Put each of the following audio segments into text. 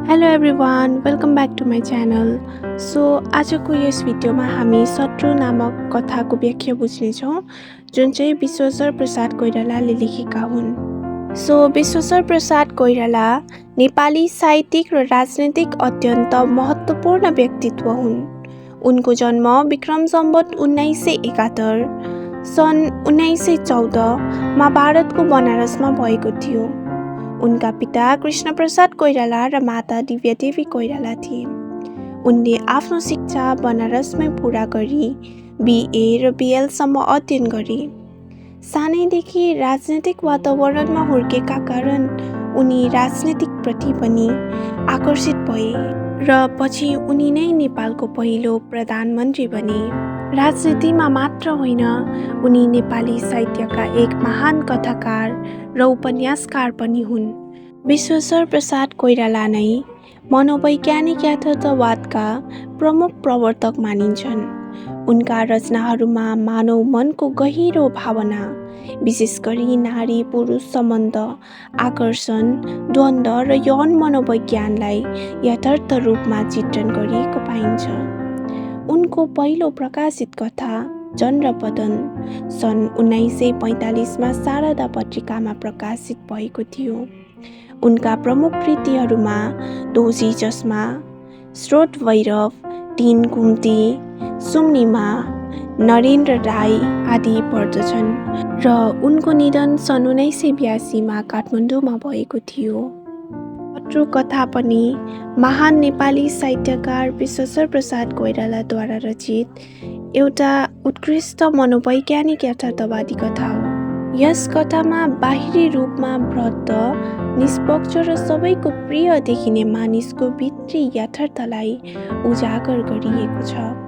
Hello everyone welcome back to my channel. So आजको यस भिडियोमा हामी शत्रु नामक कथाको व्याख्या बुझ्नेछौँ, जुन चाहिँ विश्वेश्वर प्रसाद कोइरालाले लेखेका हुन्। सो विश्वेश्वर प्रसाद कोइराला नेपाली साहित्यिक र राजनैतिक अत्यन्त महत्त्वपूर्ण व्यक्तित्व हुन्। उनको जन्म विक्रम सम्वत 1971 सन् 1914 मा भारतको बनारसमा भएको थियो। उनका पिता कृष्णप्रसाद कोइराला र माता दिव्यादेवी कोइराला थिए। उनले आफ्नो शिक्षा बनारसमै पुरा गरी BA र BL सम्म अध्ययन गरे। सानैदेखि राजनैतिक वातावरणमा हुर्केका कारण उनी राजनीतिप्रति पनि आकर्षित भए र पछि उनी नै नेपालको पहिलो प्रधानमन्त्री बने। राजनीतिमा मात्र होइन, उनी नेपाली साहित्यका एक महान कथाकार र उपन्यासकार पनि हुन्। विश्वेश्वर प्रसाद कोइराला नै मनोवैज्ञानिक यथार्थवादका प्रमुख प्रवर्तक मानिन्छन्। उनका रचनाहरूमा मानव मनको गहिरो भावना, विशेष गरी नारी पुरुष सम्बन्ध, आकर्षण, द्वन्द्व र यौन मनोविज्ञानलाई यथार्थ रूपमा चित्रण गरिएको पाइन्छ। उनको पहिलो प्रकाशित कथा चन्द्रपतन सन् 1945 मा शारदा पत्रिकामा प्रकाशित भएको थियो। उनका प्रमुख कृतिहरूमा दोषी चस्मा, स्रोत भैरव, तीन कुम्ती, सुम्निमा, नरेन्द्र राई आदि पर्दछन् र उनको निधन सन् 1982 मा काठमाडौँमा भएको थियो। शत्रु कथा पनि महान नेपाली साहित्यकार विश्वेश्वर प्रसाद कोइरालाद्वारा रचित एउटा उत्कृष्ट मनोवैज्ञानिक यथार्थवादी कथा हो। यस कथामा बाहिरी रूपमा व्रत, निष्पक्ष र सबैको प्रिय देखिने मानिसको भित्री यथार्थलाई उजागर गरिएको छ।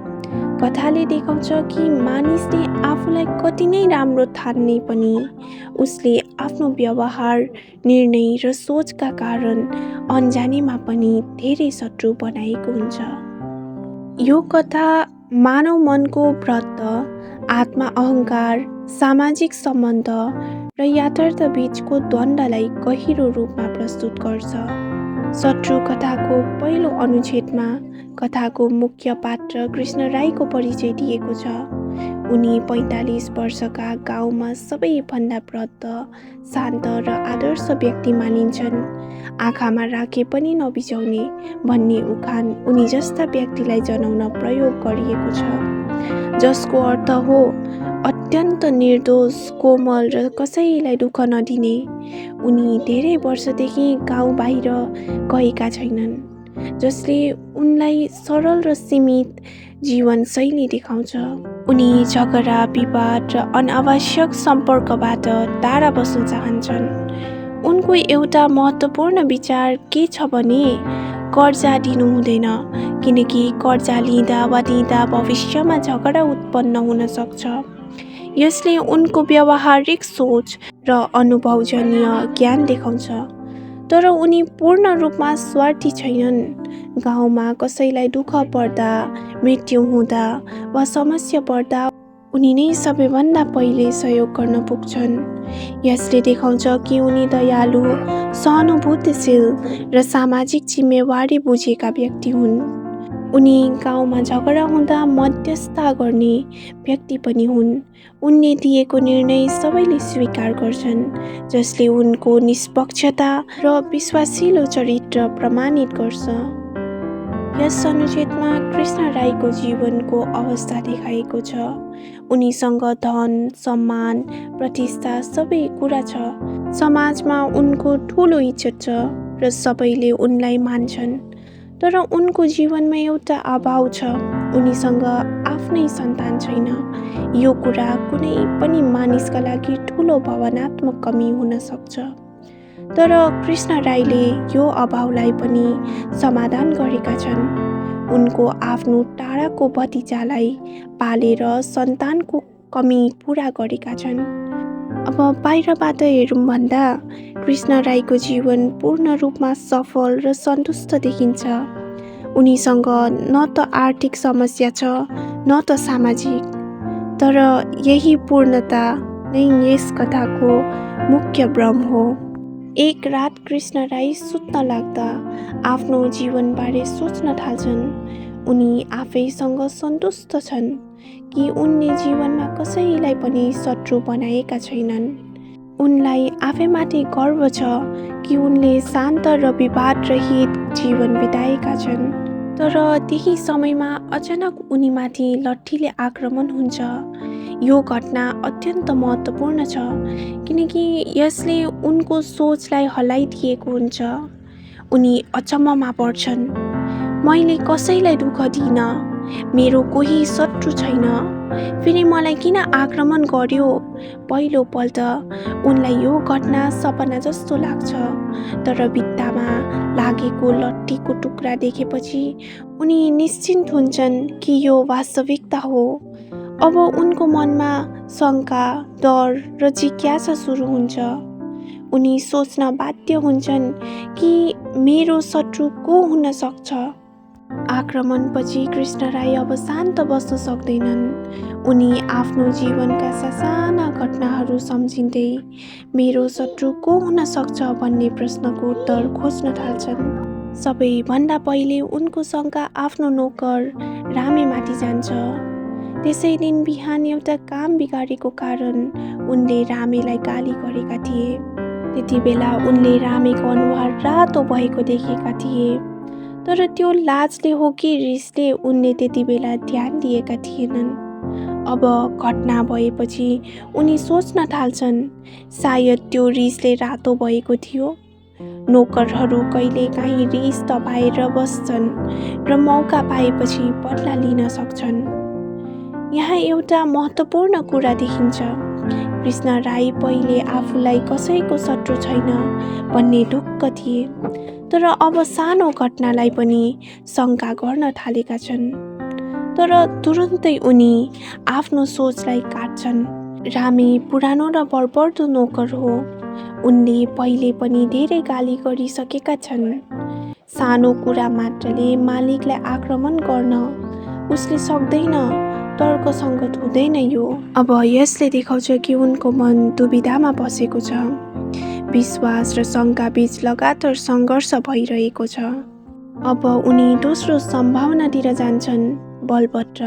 कथाले देखाउँछ कि मानिसले आफूलाई कति नै राम्रो ठान्ने पनि उसले आफ्नो व्यवहार, निर्णय र सोचका कारण अन्जानेमा पनि धेरै शत्रु बनाएको हुन्छ। यो कथा मानव मनको व्रत, आत्मा अहङ्कार, सामाजिक सम्बन्ध र यथार्थ बीचको द्वन्द्वलाई गहिरो रूपमा प्रस्तुत गर्छ। शत्रु कथाको पहिलो अनुच्छेदमा कथाको मुख्य पात्र कृष्ण राईको परिचय दिएको छ। उनी 45 वर्षका गाउँमा सबैभन्दा वृद्ध, शान्त र आदर्श व्यक्ति मानिन्छन्। आँखामा राखे पनि नबिजाउने भन्ने उखान उनी जस्ता व्यक्तिलाई जनाउन प्रयोग गरिएको छ, जसको अर्थ हो अत्यन्त निर्दोष, कोमल र कसैलाई दुःख नदिने। उनी धेरै वर्षदेखि गाउँ बाहिर गएका छैनन्, जसले उनलाई सरल र सीमित जीवनशैली देखाउँछ। उनी झगडा, विवाद र अनावश्यक सम्पर्कबाट टाढा बस्न चाहन्छन्। उनको एउटा महत्त्वपूर्ण विचार के छ भने कर्जा दिनु हुँदैन, किनकि कर्जा लिँदा वा दिँदा भविष्यमा झगडा उत्पन्न हुन सक्छ। यसले उनको व्यावहारिक सोच र अनुभवजन्य ज्ञान देखाउँछ। तर उनी पूर्ण रूपमा स्वार्थी छैनन्। गाउँमा कसैलाई दुःख पर्दा, मृत्यु हुँदा वा समस्या पर्दा उनी नै सबैभन्दा पहिले सहयोग गर्न पुग्छन्। यसले देखाउँछ कि उनी दयालु, सहानुभूतिशील र सामाजिक जिम्मेवारी बुझेका व्यक्ति हुन्। उनी गाउँमा झगडा हुँदा मध्यस्थता गर्ने व्यक्ति पनि हुन्। उनले दिएको निर्णय सबैले स्वीकार गर्छन्, जसले उनको निष्पक्षता र विश्वासिलो चरित्र प्रमाणित गर्छ। यस अनुच्छेदमा कृष्ण राईको जीवनको अवस्था देखाएको छ। उनीसँग धन, सम्मान, प्रतिष्ठा सबै कुरा छ। समाजमा उनको ठुलो इज्जत छ र सबैले उनलाई मान्छन्। तर उनको जीवनमा एउटा अभाव छ, उनीसँग आफ्नै सन्तान छैन। यो कुरा कुनै पनि मानिसका लागि ठुलो भावनात्मक कमी हुन सक्छ। तर कृष्ण राईले यो अभावलाई पनि समाधान गरेका छन्। उनको आफ्नो टाढाको भतिजालाई पालेर सन्तानको कमी पुरा गरेका छन्। अब बाहिरबाट हेरौँ भन्दा कृष्ण राईको जीवन पूर्ण रूपमा सफल र सन्तुष्ट देखिन्छ। उनीसँग न त आर्थिक समस्या छ, न त सामाजिक। तर यही पूर्णता नै यस कथाको मुख्य भ्रम हो। एक रात कृष्ण राई सुत्न लाग्दा आफ्नो जीवनबारे सोच्न थाल्छन्। उनी आफैसँग सन्तुष्ट छन् कि उनले जीवनमा कसैलाई पनि शत्रु बनाएका छैनन्। उनलाई आफैमाथि गर्व छ कि उनले शान्त र विवादरहित जीवन बिताएका छन्। तर त्यही समयमा अचानक उनीमाथि लट्ठीले आक्रमण हुन्छ। यो घटना अत्यन्त महत्त्वपूर्ण छ किनकि यसले उनको सोचलाई हल्लाइदिएको हुन्छ। उनी अचम्ममा पर्छन्। मैले कसैलाई दुःख दिइनँ, मेरो कोही शत्रु छैन, फेरि मलाई किन आक्रमण गर्यो? पहिलोपल्ट उनलाई यो घटना सपना जस्तो लाग्छ। तर भित्तामा लागेको लट्ठीको टुक्रा देखेपछि उनी निश्चिन्त हुन्छन् कि यो वास्तविकता हो। अब उनको मनमा शङ्का, डर र जिज्ञासा सुरु हुन्छ। उनी सोच्न बाध्य हुन्छन् कि मेरो शत्रु को हुन सक्छ। आक्रमणपछि कृष्ण राई अब शान्त बस्न सक्दैनन्। उनी आफ्नो जीवनका साना घटनाहरू सम्झिँदै मेरो शत्रु को हुन सक्छ भन्ने प्रश्नको उत्तर खोज्न थाल्छन्। सबैभन्दा पहिले उनको शङ्का आफ्नो नोकर रामेमाथि जान्छ। त्यसै दिन बिहान एउटा काम बिगारेको कारण उनले रामेलाई गाली गरेका थिए। त्यति बेला उनले रामेको अनुहार रातो भएको देखेका थिए। तर त्यो लाजले हो कि रिसले उनले त्यति बेला ध्यान दिएका थिएनन्। अब घटना भएपछि उनी सोच्न थाल्छन्, सायद त्यो रिसले रातो भएको थियो। नोकरहरू कहिलेकाहीँ रिस दबाएर बस्छन् र मौका पाएपछि बदला लिन सक्छन्। यहाँ एउटा महत्त्वपूर्ण कुरा देखिन्छ। कृष्ण राई पहिले आफूलाई कसैको शत्रु छैन भन्ने ढुक्क थिए, तर अब सानो घटनालाई पनि शङ्का गर्न थालेका छन्। तर तुरुन्तै उनी आफ्नो सोचलाई काट्छन्। रामे पुरानो र बढ्दो नोकर हो। उनले पहिले पनि धेरै गाली गरिसकेका छन्। सानो कुरा मात्रले मालिकलाई आक्रमण गर्न उसले सक्दैन। तर्कसङ्गत हुँदैन यो। अब यसले देखाउँछ कि उनको मन दुविधामा बसेको छ। विश्वास र शङ्का बीच लगातार सङ्घर्ष भइरहेको छ। अब उनी दोस्रो सम्भावनातिर जान्छन्, बलभद्र।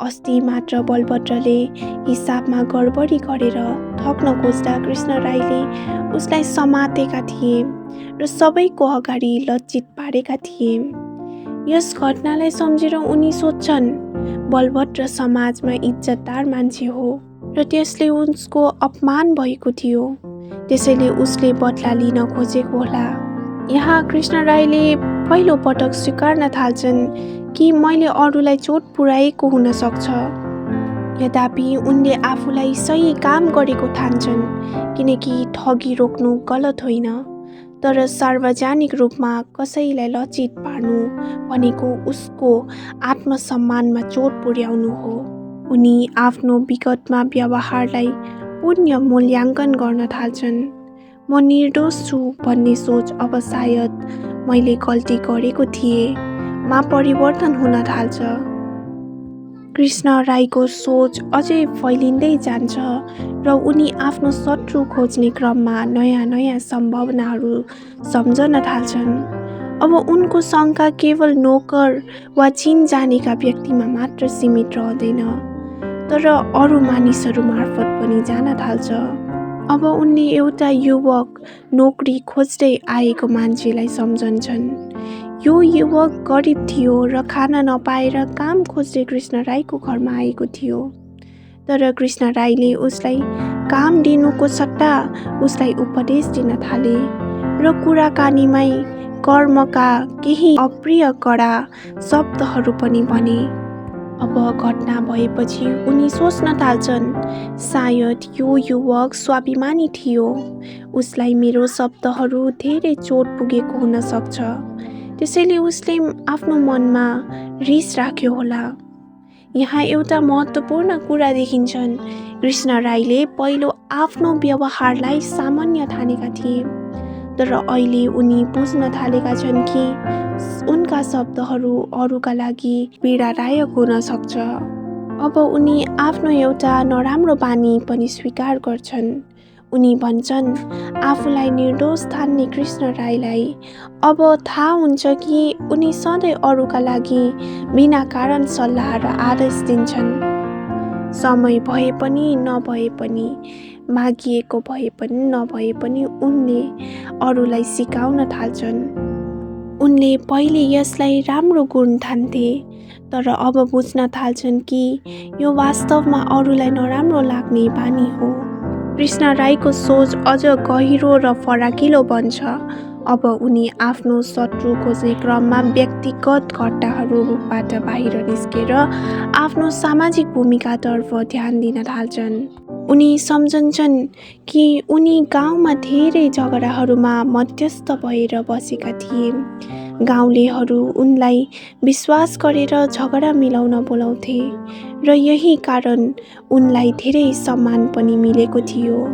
अस्ति मात्र बलभद्रले हिसाबमा गडबडी गरेर ठग्न खोज्दा कृष्ण राईले उसलाई समातेका थिए र सबैको अगाडि लज्जित पारेका थिए। यस घटनालाई सम्झेर उनी सोच्छन्, बलभद्र समाजमा इज्जतदार मान्छे हो र त्यसले उसको अपमान भएको थियो, त्यसैले उसले बदला लिन खोजेको होला। यहाँ कृष्ण राईले पहिलो पटक स्वीकार्न थाल्छन् कि मैले अरूलाई चोट पुर्याएको हुन सक्छ। यद्यपि उनले आफूलाई सही काम गरेको ठान्छन् किनकि ठगी रोक्नु गलत होइन, तर सार्वजनिक रूपमा कसैलाई लज्जित पार्नु भनेको उसको आत्मसम्मानमा चोट पुर्याउनु हो। उनी आफ्नो विगतमा व्यवहारलाई पुनः मूल्याङ्कन गर्न थाल्छन्। म निर्दोष छु भन्ने सोच अब सायद मैले गल्ती गरेको थिएँ मा परिवर्तन हुन थाल्छ। कृष्ण राईको सोच अझै फैलिँदै जान्छ र उनी आफ्नो शत्रु खोज्ने क्रममा नयाँ नयाँ सम्भावनाहरू सम्झन थाल्छन्। अब उनको शङ्का केवल नोकर वा चिन जानेका व्यक्तिमा मात्र सीमित रहँदैन, तर अरू मानिसहरू मार्फत पनि जान थाल्छ। अब उनले एउटा युवक नोकरी खोज्दै आएको मान्छेलाई सम्झन्छन्। यो युवक गरिब थियो र खाना नपाएर काम खोज्दै कृष्ण राईको घरमा आएको थियो। तर कृष्ण राईले उसलाई काम दिनुको सट्टा उसलाई उपदेश दिन थाले र कुराकानीमै कर्मका केही अप्रिय कडा शब्दहरू पनि भने। अब घटना भएपछि उनी सोच्न थाल्छन्, सायद यो युवक स्वाभिमानी थियो। उसलाई मेरो शब्दहरू धेरै चोट पुगेको हुन सक्छ, त्यसैले उसले आफ्नो मनमा रिस राख्यो होला। यहाँ एउटा महत्त्वपूर्ण कुरा देखिन्छन्। कृष्ण राईले पहिलो आफ्नो व्यवहारलाई सामान्य ठानेका थिए, तर अहिले उनी बुझ्न थालेका छन् कि उनका शब्दहरू अरूका लागि पीडादायक हुन सक्छ। अब उनी आफ्नो एउटा नराम्रो बानी पनि स्वीकार गर्छन्। उनी भन्छन्, आफूलाई निर्दोष ठान्ने कृष्ण राईलाई अब थाहा हुन्छ कि उनी सधैँ अरूका लागि बिना कारण सल्लाह र आदेश दिन्छन्। समय भए पनि नभए पनि, मागिएको भए पनि नभए पनि उनले अरूलाई सिकाउन थाल्छन्। उनले पहिले यसलाई राम्रो गुण ठान्थे, तर अब बुझ्न थाल्छन् कि यो वास्तवमा अरूलाई नराम्रो लाग्ने बानी हो। कृष्ण राईको सोच अझ गहिरो र फराकिलो बन्छ। अब उनी आफ्नो शत्रु खोज्ने क्रममा व्यक्तिगत घटनाहरूबाट बाहिर निस्केर आफ्नो सामाजिक भूमिकातर्फ ध्यान दिन थाल्छन्। उनी सम्झन्छन् कि उनी गाउँमा धेरै झगडाहरूमा मध्यस्थ भएर बसेका थिए। गाउँलेहरू उनलाई विश्वास गरेर झगडा मिलाउन बोलाउँथे र यही कारण उनलाई धेरै सम्मान पनि मिलेको थियो।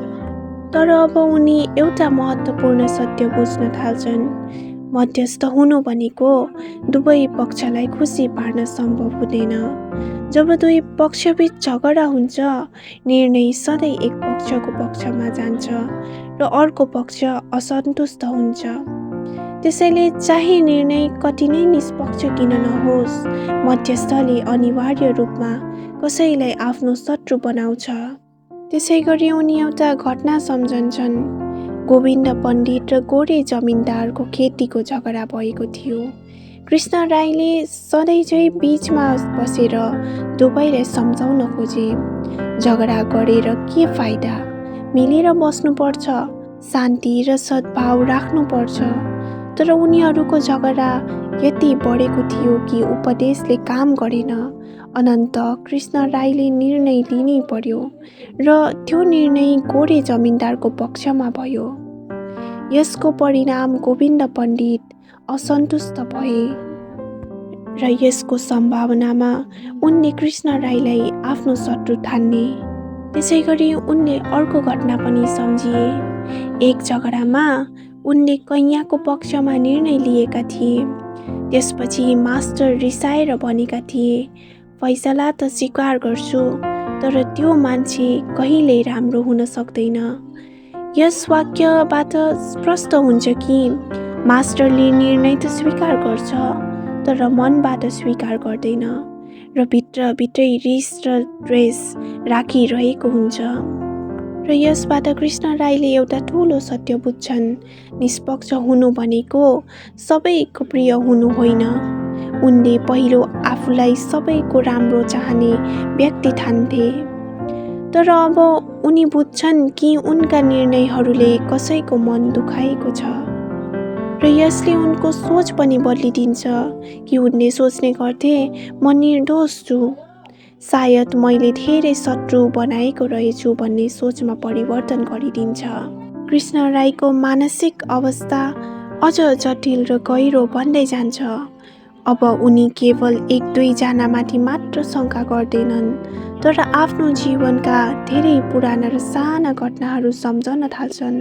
तर अब उनी एउटा महत्त्वपूर्ण सत्य बुझ्न थाल्छन्। मध्यस्थ हुनु भनेको दुवै पक्षलाई खुसी पार्न सम्भव हुँदैन। जब दुई पक्षबीच झगडा हुन्छ, निर्णय सधैँ एक पक्षको पक्षमा जान्छ र अर्को पक्ष असन्तुष्ट हुन्छ। त्यसैले चाहे निर्णय कति नै निष्पक्ष किन नहोस्, मध्यस्थले अनिवार्य रूपमा कसैलाई आफ्नो शत्रु बनाउँछ। त्यसैगरी उनी एउटा घटना सम्झन्छन्। गोविन्द पण्डित र गोरे जमिनदारको खेतीको झगडा भएको थियो। कृष्ण राईले सधैँझै बीचमा बसेर दुवैलाई सम्झाउन खोजे। झगडा गरेर के फाइदा, मिलेर बस्नुपर्छ, शान्ति र सद्भाव राख्नुपर्छ। तर उनीहरूको झगडा यति बढेको थियो कि उपदेशले काम गरेन। अनन्त कृष्ण राईले निर्णय लिनै पर्यो र त्यो निर्णय गोरे जमिनदारको पक्षमा भयो। यसको परिणाम गोविन्द पण्डित असन्तुष्ट भए र यसको सम्भावनामा उनले कृष्ण राईलाई आफ्नो शत्रु ठान्ने। त्यसैगरी उनले अर्को घटना पनि सम्झिए। एक झगडामा उनले कैयाको पक्षमा निर्णय लिएका थिए। त्यसपछि मास्टर रिसाएर भनेका थिए, फैसला त स्वीकार गर्छु, तर त्यो मान्छे कहिल्यै राम्रो हुन सक्दैन। यस वाक्यबाट स्पष्ट हुन्छ कि मास्टरले निर्णय त स्वीकार गर्छ, तर मनबाट स्वीकार गर्दैन र भित्रभित्रै रिस र द्वेष राखिरहेको हुन्छ। र यसबाट कृष्ण राईले एउटा ठुलो सत्य बुझ्छन्। निष्पक्ष हुनु भनेको सबैको प्रिय हुनु होइन। उनले पहिलो आफूलाई सबैको राम्रो चाहने व्यक्ति ठान्थे। तर अब उनी बुझ्छन् कि उनका निर्णयहरूले कसैको मन दुखाएको छ र यसले उनको सोच पनि बदलिदिन्छ कि उनले सोच्ने गर्थे, म निर्दोष छु, सायद मैले धेरै शत्रु बनाएको रहेछु भन्ने सोचमा परिवर्तन गरिदिन्छ। कृष्ण राईको मानसिक अवस्था अझ जटिल र गहिरो बन्दै जान्छ। अब उनी केवल एक दुईजनामाथि मात्र शङ्का गर्दैनन्, तर आफ्नो जीवनका धेरै पुराना र साना घटनाहरू सम्झन थाल्छन्।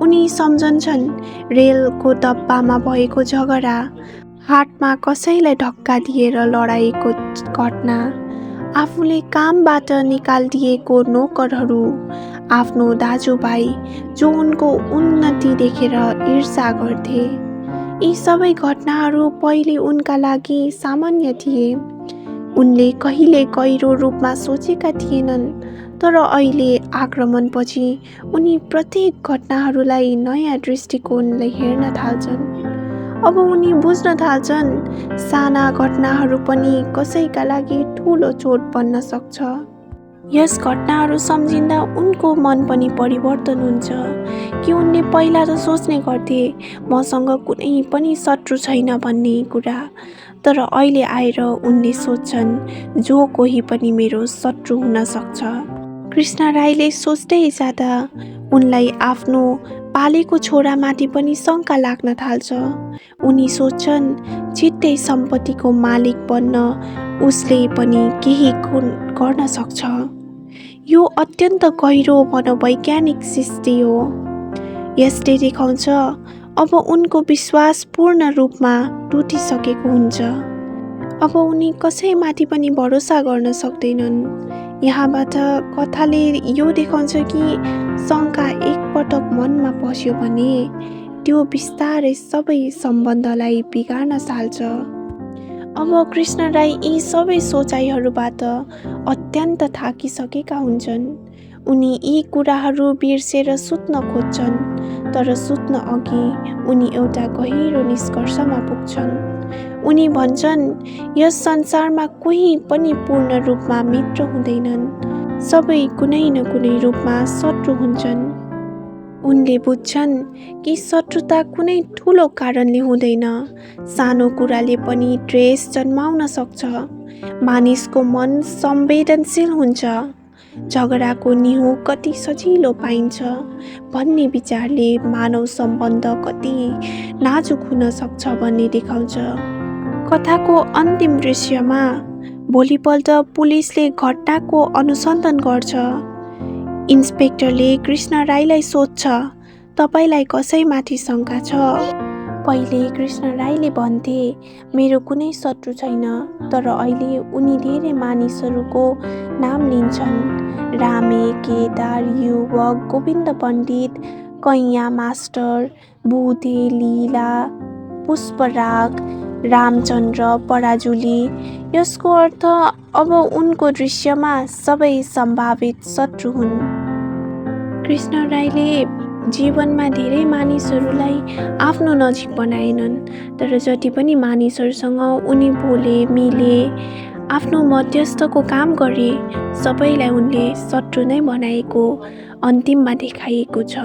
उनी सम्झन्छन् रेलको डब्बामा भएको झगडा, हाटमा कसैलाई धक्का दिएर लडाएको घटना, आफूले कामबाट निकालिदिएको नोकरहरू, आफ्नो दाजुभाइ जो उनको उन्नति देखेर ईर्ष्या गर्थे। यी सबै घटनाहरू पहिले उनका लागि सामान्य थिए। उनले कहिले गहिरो रूपमा सोचेका थिएनन्, तर अहिले आक्रमणपछि उनी प्रत्येक घटनाहरूलाई नयाँ दृष्टिकोणले हेर्न थाल्छन्। अब उनी बुझ्न थाल्छन्, साना घटनाहरू पनि कसैका लागि ठुलो चोट बन्न सक्छ। यस घटनाहरू सम्झिँदा उनको मन पनि परिवर्तन हुन्छ कि उनले पहिला त सोच्ने गर्थे मसँग कुनै पनि शत्रु छैन भन्ने कुरा, तर अहिले आएर उनले सोच्छन् जो कोही पनि मेरो शत्रु हुन सक्छ। कृष्ण राईले सोच्दै जाँदा उनलाई आफ्नो पालेको छोरामाथि पनि शङ्का लाग्न थाल्छ। उनी सोच्छन् छिट्टै सम्पत्तिको मालिक बन्न उसले पनि केही गर्न सक्छ। यो अत्यन्त गहिरो मनोवैज्ञानिक सृष्टि हो। यसले देखाउँछ अब उनको विश्वास पूर्ण रूपमा टुटिसकेको हुन्छ। अब उनी कसैमाथि पनि भरोसा गर्न सक्दैनन्। यहाँबाट कथाले यो देखाउँछ कि शङ्का एकपटक मनमा पस्यो भने त्यो बिस्तारै सबै सम्बन्धलाई बिगार्न थाल्छ। अब कृष्ण राई यी सबै सोचाइहरूबाट अत्यन्त थाकिसकेका हुन्छन्। उनी यी कुराहरू बिर्सेर सुत्न खोज्छन्, तर सुत्न अघि उनी एउटा गहिरो निष्कर्षमा पुग्छन्। उनी भन्छन्, यस संसारमा कोही पनि पूर्ण रूपमा मित्र हुँदैनन्, सबै कुनै न कुनै रूपमा शत्रु हुन्छन्। उनले बुझ्छन् कि शत्रुता कुनै ठुलो कारणले हुँदैन, सानो कुराले पनि द्वेष जन्माउन सक्छ। मानिसको मन संवेदनशील हुन्छ, झगडाको निहुँ कति सजिलो पाइन्छ भन्ने विचारले मानव सम्बन्ध कति नाजुक हुन सक्छ भन्ने देखाउँछ। कथाको अन्तिम दृश्यमा भोलिपल्ट पुलिसले घटनाको अनुसन्धान गर्छ। इन्सपेक्टरले कृष्ण राईलाई सोध्छ, तपाईलाई कसैमाथि शङ्का छ? पहिले कृष्ण राईले भन्थे, मेरो कुनै शत्रु छैन, तर अहिले उनी धेरै मानिसहरूको नाम लिन्छन्। रामे, केदार, युवक, गोविन्द पण्डित, कैया मास्टर, बुधे, लीला, पुष्पराग, रामचन्द्र, पराजुली। यसको अर्थ अब उनको दृश्यमा सबै सम्भावित शत्रु हुन्। कृष्ण राईले जीवनमा धेरै मानिसहरूलाई आफ्नो नजिक बनाएनन्, तर जति पनि मानिसहरूसँग उनी बोले, मिले, आफ्नो मध्यस्थको काम गरे, सबैलाई उनले शत्रु नै बनाएको अन्तिममा देखाइएको छ।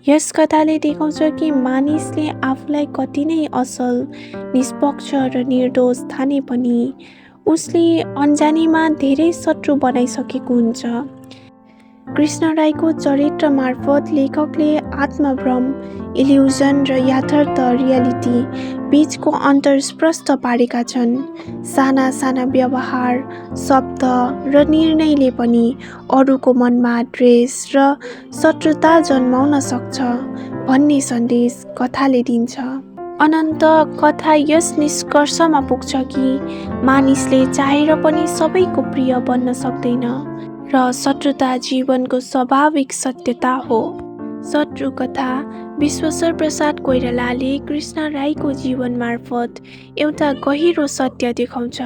यस कथाले देखाउँछ कि मानिसले आफूलाई कति नै असल, निष्पक्ष र निर्दोष ठाने पनि उसले अन्जानीमा धेरै शत्रु बनाइसकेको हुन्छ। कृष्ण राईको चरित्र मार्फत लेखकले आत्मभ्रम, इल्युजन र यथार्थ रियालिटी बीचको अन्तर स्पष्ट पारेका छन्। साना साना व्यवहार, शब्द र निर्णयले पनि अरूको मनमा द्वेष र शत्रुता जन्माउन सक्छ भन्ने सन्देश कथाले दिन्छ। अनन्त कथा यस निष्कर्षमा पुग्छ कि मानिसले चाहेर पनि सबैको प्रिय बन्न सक्दैन र शत्रुता जीवनको स्वाभाविक सत्यता हो। शत्रु कथा विश्वेश्वर प्रसाद कोइरालाले कृष्ण राईको जीवन मार्फत एउटा गहिरो सत्य देखाउँछ।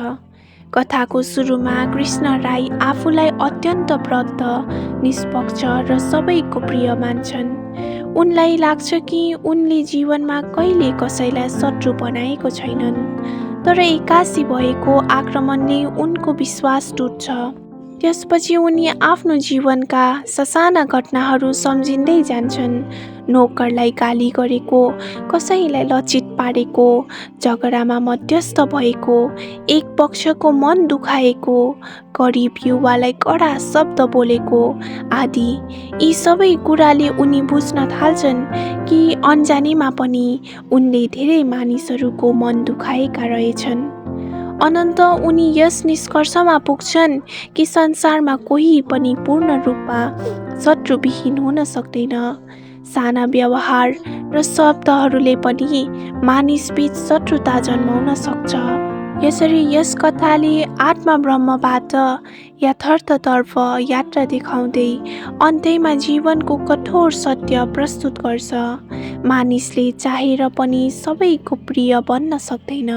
कथाको सुरुमा कृष्ण राई आफूलाई अत्यन्त व्रत, निष्पक्ष र सबैको प्रिय मान्छन्। उनलाई लाग्छ कि उनले जीवनमा कहिले कसैलाई शत्रु बनाएको छैनन्, तर एक्कासी भएको आक्रमणले उनको विश्वास टुट्छ। त्यसपछि उनी आफ्नो जीवनका ससाना घटनाहरू सम्झिँदै जान्छन्। नोकरलाई गाली गरेको, कसैलाई लज्जित पारेको, झगडामा मध्यस्थ भएको, एक पक्षको मन दुखाएको, गरिब युवालाई कडा शब्द बोलेको आदि। यी सबै कुराले उनी बुझ्न थाल्छन् कि अन्जानीमा पनि उनले धेरै मानिसहरूको मन दुखाएका रहेछन्। अनन्त उनी यस निष्कर्षमा पुग्छन् कि संसारमा कोही पनि पूर्ण रूपमा शत्रुविहीन हुन सक्दैन। साना व्यवहार र शब्दहरूले पनि मानिसबीच शत्रुता जन्माउन सक्छ। यसरी यस कथाले आत्मब्रह्मबाट यथार्थतर्फ यात्रा देखाउँदै अन्त्यमा जीवनको कठोर सत्य प्रस्तुत गर्छ। मानिसले चाहेर पनि सबैको प्रिय बन्न सक्दैन।